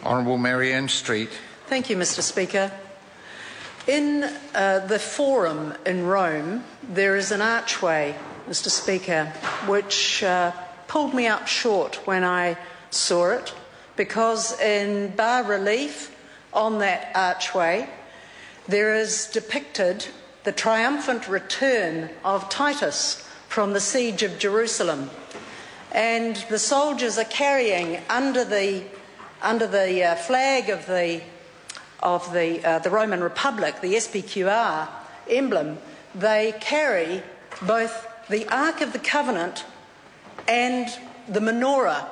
Honourable Marianne Street. Thank you, Mr. Speaker. In the Forum in Rome, there is an archway, Mr. Speaker, which pulled me up short when I saw it, because in bas-relief on that archway there is depicted the triumphant return of Titus from the siege of Jerusalem, and the soldiers are carrying under the flag of the Roman Republic, the SPQR emblem. They carry both the Ark of the Covenant and the menorah,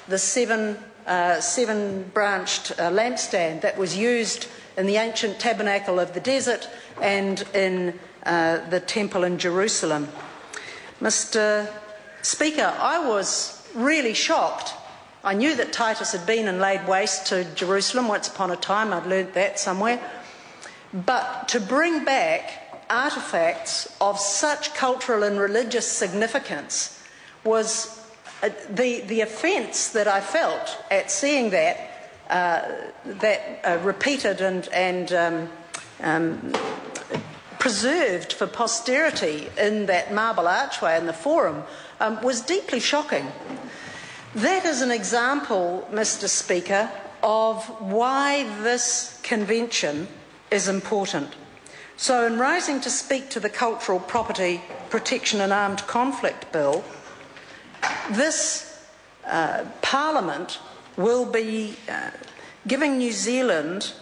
the seven-branched lampstand that was used in the ancient tabernacle of the desert and in the temple in Jerusalem. Mr. Speaker, I was really shocked. I knew that Titus had been and laid waste to Jerusalem once upon a time. I'd learnt that somewhere. But to bring back artefacts of such cultural and religious significance was the offence that I felt at seeing that repeated and preserved for posterity in that marble archway in the Forum was deeply shocking. That is an example, Mr. Speaker, of why this convention is important. So in rising to speak to the Cultural Property Protection and Armed Conflict Bill, this Parliament will be giving New Zealand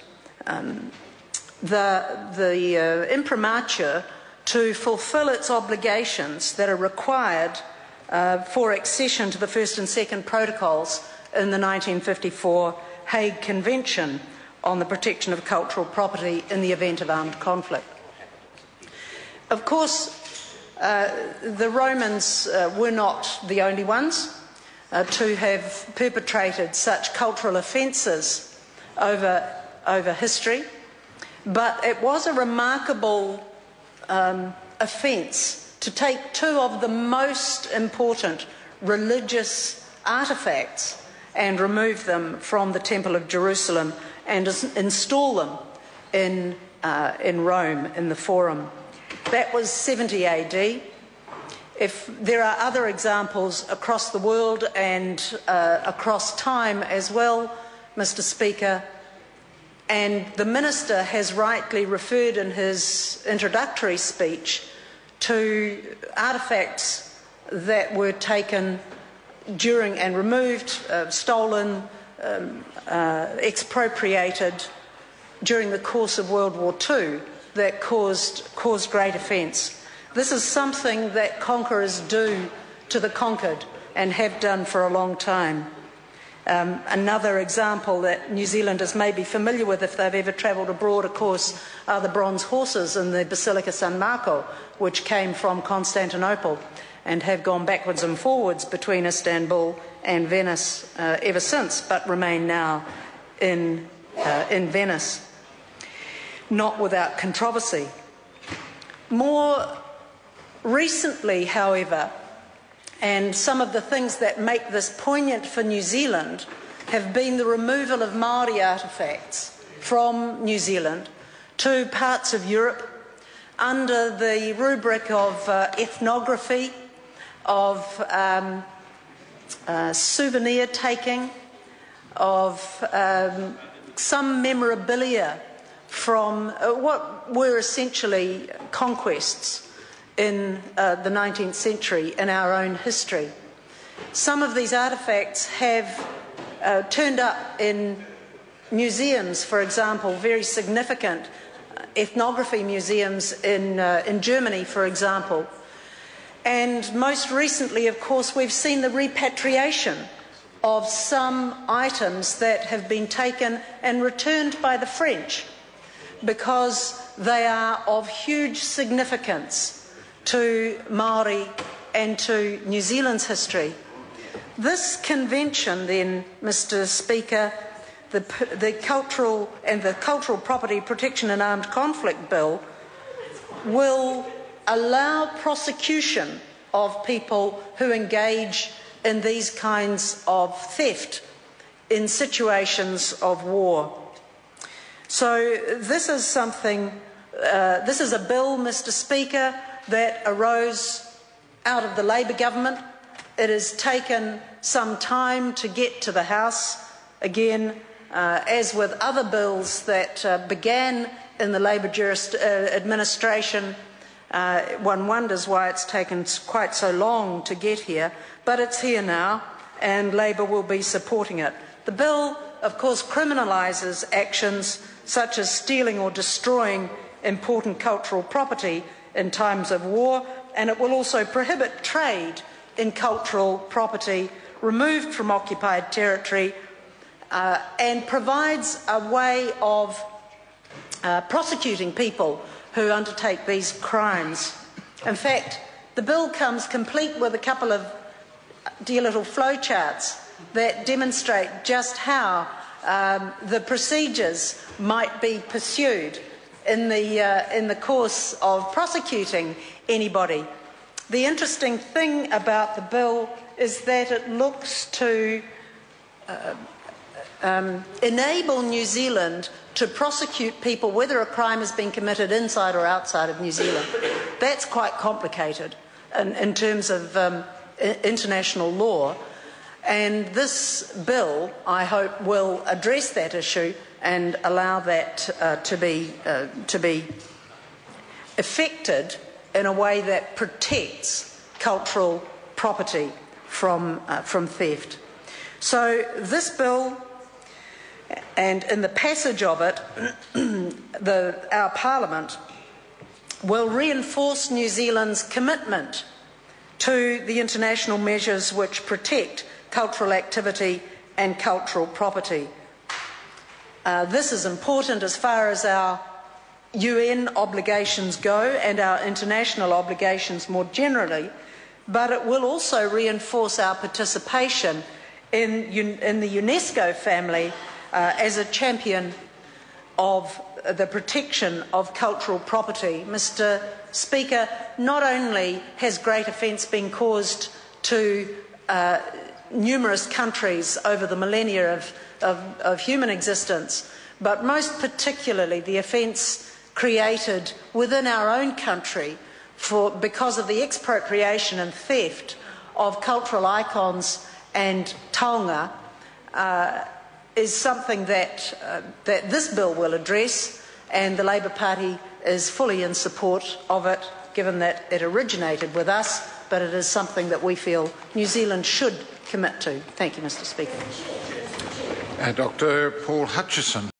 the imprimatur to fulfil its obligations that are required for accession to the first and second protocols in the 1954 Hague Convention on the protection of cultural property in the event of armed conflict. Of course, the Romans were not the only ones to have perpetrated such cultural offences over history, but it was a remarkable offence to take two of the most important religious artefacts and remove them from the Temple of Jerusalem and install them in Rome, in the Forum. That was 70 AD. If there are other examples across the world and across time as well, Mr. Speaker, and the Minister has rightly referred in his introductory speech to artefacts that were taken during and removed, stolen, expropriated during the course of World War II that caused great offence. This is something that conquerors do to the conquered and have done for a long time. Another example that New Zealanders may be familiar with if they've ever travelled abroad, of course, are the bronze horses in the Basilica San Marco, which came from Constantinople and have gone backwards and forwards between Istanbul and Venice ever since, but remain now in Venice, not without controversy. More recently, however, and some of the things that make this poignant for New Zealand have been the removal of Māori artefacts from New Zealand to parts of Europe under the rubric of ethnography, of souvenir taking, of some memorabilia from what were essentially conquests in the 19th century in our own history. Some of these artefacts have turned up in museums, for example, very significant ethnography museums in Germany, for example. And most recently, of course, we've seen the repatriation of some items that have been taken and returned by the French because they are of huge significance to Māori and to New Zealand's history. This convention then, Mr. Speaker, the Cultural Property Protection and Armed Conflict Bill will allow prosecution of people who engage in these kinds of theft in situations of war. So this is something, this is a bill, Mr. Speaker, that arose out of the Labor government. It has taken some time to get to the House. Again, as with other bills that began in the Labor administration, one wonders why it's taken quite so long to get here, but it's here now and Labor will be supporting it. The bill, of course, criminalises actions such as stealing or destroying important cultural property in times of war, and it will also prohibit trade in cultural property removed from occupied territory and provides a way of prosecuting people who undertake these crimes. In fact, the bill comes complete with a couple of dear little flowcharts that demonstrate just how the procedures might be pursued in the course of prosecuting anybody. The interesting thing about the bill is that it looks to enable New Zealand to prosecute people whether a crime has been committed inside or outside of New Zealand. That's quite complicated in terms of international law, and this bill, I hope, will address that issue and allow that to be effected in a way that protects cultural property from theft. So this bill, and in the passage of it, our Parliament will reinforce New Zealand's commitment to the international measures which protect cultural activity and cultural property. This is important as far as our UN obligations go and our international obligations more generally, but it will also reinforce our participation in the UNESCO family as a champion of the protection of cultural property. Mr. Speaker, not only has great offence been caused to numerous countries over the millennia of human existence, but most particularly the offence created within our own country because of the expropriation and theft of cultural icons and taonga, is something that this bill will address, and the Labor Party is fully in support of it, given that it originated with us, but it is something that we feel New Zealand should commit to. Thank you, Mr. Speaker. Dr. Paul Hutchison.